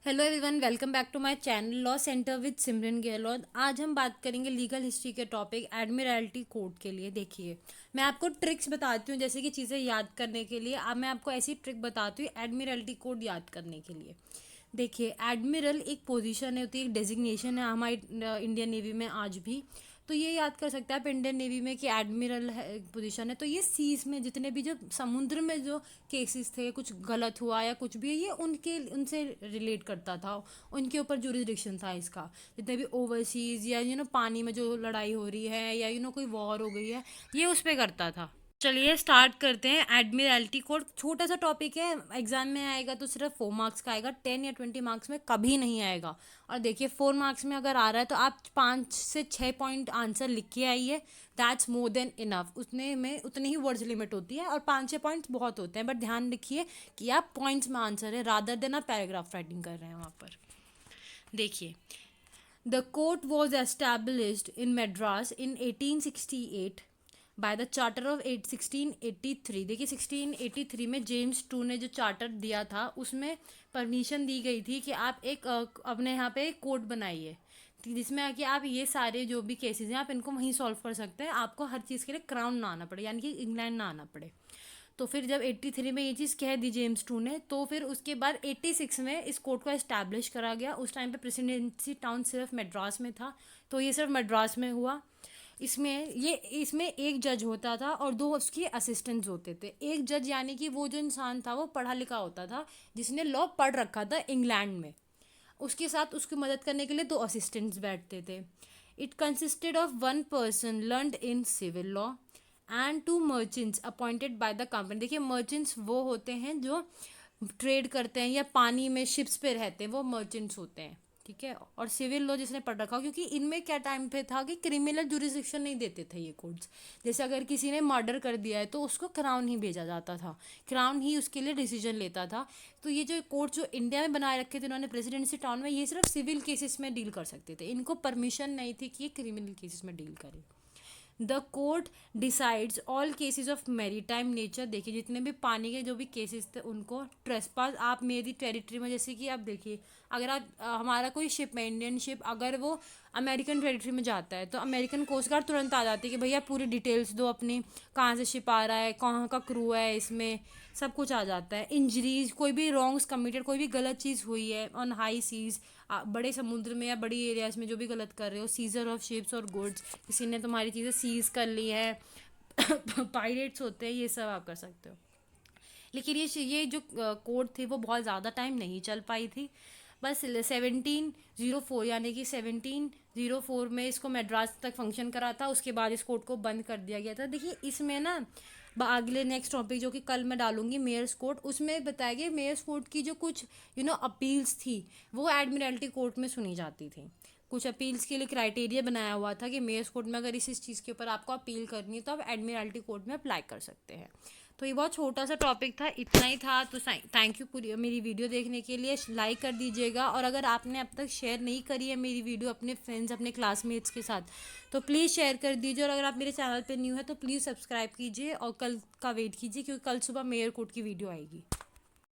Hello everyone, welcome back to my channel law centre with Simran Gehlot. आज हम बात करेंगे लीगल हिस्ट्री के टॉपिक एडमिरल्टी कोड के लिए। देखिए, मैं आपको ट्रिक्स बताती हूँ जैसे कि चीज़ें याद करने के लिए। अब मैं आपको ऐसी ट्रिक बताती हूँ एडमिरल्टी कोड याद करने के लिए। देखिए, एडमिरल एक पोजीशन होती है, एक डेजिग्नेशन है हमारी इंडियन नेवी में आज भी। तो ये याद कर सकते हैं आप इंडियन नेवी में कि एडमिरल है पोजीशन है। तो ये सीज में जितने भी जो समुद्र में जो केसेस थे, कुछ गलत हुआ या कुछ भी, ये उनके उनसे रिलेट करता था। उनके ऊपर जुरिडिक्शन था इसका। जितने भी ओवरसीज या पानी में जो लड़ाई हो रही है या कोई वॉर हो गई है, ये उस पर करता था। चलिए स्टार्ट करते हैं। एडमिरल्टी कोड छोटा सा टॉपिक है, एग्जाम में आएगा तो सिर्फ 4 मार्क्स का आएगा, 10 या 20 मार्क्स में कभी नहीं आएगा। और देखिए 4 मार्क्स में अगर आ रहा है तो आप 5 से 6 पॉइंट आंसर लिख के आइए, दैट्स मोर देन इनफ। उतने में उतनी ही वर्ड्स लिमिट होती है और 5-6 पॉइंट्स बहुत होते हैं, बट ध्यान रखिए कि आप पॉइंट्स में आंसर है रादर देन आप पैराग्राफ राइटिंग कर रहे हैं वहाँ पर। देखिए, the court was established in Madras in 1868 by the charter of 1683। देखिए 1683 में जेम्स टू ने जो चार्टर दिया था उसमें परमिशन दी गई थी कि आप एक अपने यहाँ पे कोर्ट बनाइए जिसमें आके आप ये सारे जो भी केसेस हैं आप इनको वहीं सॉल्व कर सकते हैं। आपको हर चीज़ के लिए क्राउन ना आना पड़े, यानी कि इंग्लैंड ना आना पड़े। तो फिर जब 83 में ये चीज़ कह दी जेम्स टू ने, तो फिर उसके बाद 86 में इस कोर्ट को एस्टैब्लिश करा गया। उस टाइम पे प्रेसिडेंसी टाउन सिर्फ मद्रास में था, तो ये सिर्फ मद्रास में हुआ। इसमें एक जज होता था और 2 उसके असिस्टेंट्स होते थे। एक जज यानी कि वो जो इंसान था वो पढ़ा लिखा होता था, जिसने लॉ पढ़ रखा था इंग्लैंड में। उसके साथ उसकी मदद करने के लिए 2 असिस्टेंट्स बैठते थे। It consisted of 1 person learned in civil law and 2 merchants appointed by the company. देखिए, मर्चेंट्स वो होते हैं जो ट्रेड करते हैं या पानी में शिप्स पे रहते हैं, वो मर्चेंट्स होते हैं। ठीक है, और सिविल लॉ जिसने पढ़ रखा, क्योंकि इनमें क्या टाइम पे था कि क्रिमिनल जुरिस्डिक्शन नहीं देते थे ये कोर्ट्स। जैसे अगर किसी ने मर्डर कर दिया है तो उसको क्राउन ही भेजा जाता था, क्राउन ही उसके लिए डिसीजन लेता था। तो ये जो कोर्ट जो इंडिया में बनाए रखे थे उन्होंने प्रेसिडेंसी टाउन में, ये सिर्फ सिविल केसेस में डील कर सकते थे। इनको परमिशन नहीं थी कि ये क्रिमिनल केसेस में डील करें। The court decides all cases of maritime nature. देखिए, जितने भी पानी के जो भी केसेस थे उनको ट्रेसपास आप मेरी टेरिटरी में, जैसे कि आप देखिए अगर आप हमारा कोई शिप है, इंडियन शिप, अगर वो अमेरिकन टेरिटरी में जाता है तो अमेरिकन कोस्ट गार्ड तुरंत आ जाती है कि भैया पूरी डिटेल्स दो अपनी, कहाँ से शिप आ रहा है, कहाँ का क्रू है, इसमें सब कुछ आ जाता है। इंजरीज, कोई भी रॉन्ग्स कमिटेड, कोई भी गलत चीज़ हुई है ऑन हाई सीज, बड़े समुद्र में या बड़ी एरियाज में जो भी गलत कर रहे हो, सीजर ऑफ शिप्स और गुड्स, किसी ने तुम्हारी चीज़ें सीज कर ली है पायरेट्स होते हैं, ये सब आप कर सकते हो। लेकिन ये जो कोड थी वो बहुत ज़्यादा टाइम नहीं चल पाई थी। बस 1704 यानी कि 1704 में इसको मद्रास तक फंक्शन करा था। उसके बाद इस कोड को बंद कर दिया गया था। देखिए इसमें ना अगले नेक्स्ट टॉपिक जो कि कल मैं डालूंगी मेयर्स कोर्ट, उसमें बताया गया मेयर्स कोर्ट की जो कुछ अपील्स थी वो एडमिरल्टी कोर्ट में सुनी जाती थी। कुछ अपील्स के लिए क्राइटेरिया बनाया हुआ था कि मेयर्स कोर्ट में अगर इस चीज़ के ऊपर आपको अपील करनी है तो आप एडमिरल्टी कोर्ट में अप्लाई कर सकते हैं। तो ये बहुत छोटा सा टॉपिक था, इतना ही था। तो थैंक यू पूरी मेरी वीडियो देखने के लिए। लाइक कर दीजिएगा, और अगर आपने अब तक शेयर नहीं करी है मेरी वीडियो अपने फ्रेंड्स, अपने क्लासमेट्स के साथ, तो प्लीज़ शेयर कर दीजिए। और अगर आप मेरे चैनल पे न्यू है तो प्लीज़ सब्सक्राइब कीजिए और कल का वेट कीजिए, क्योंकि कल सुबह मेयर कोर्ट की वीडियो आएगी।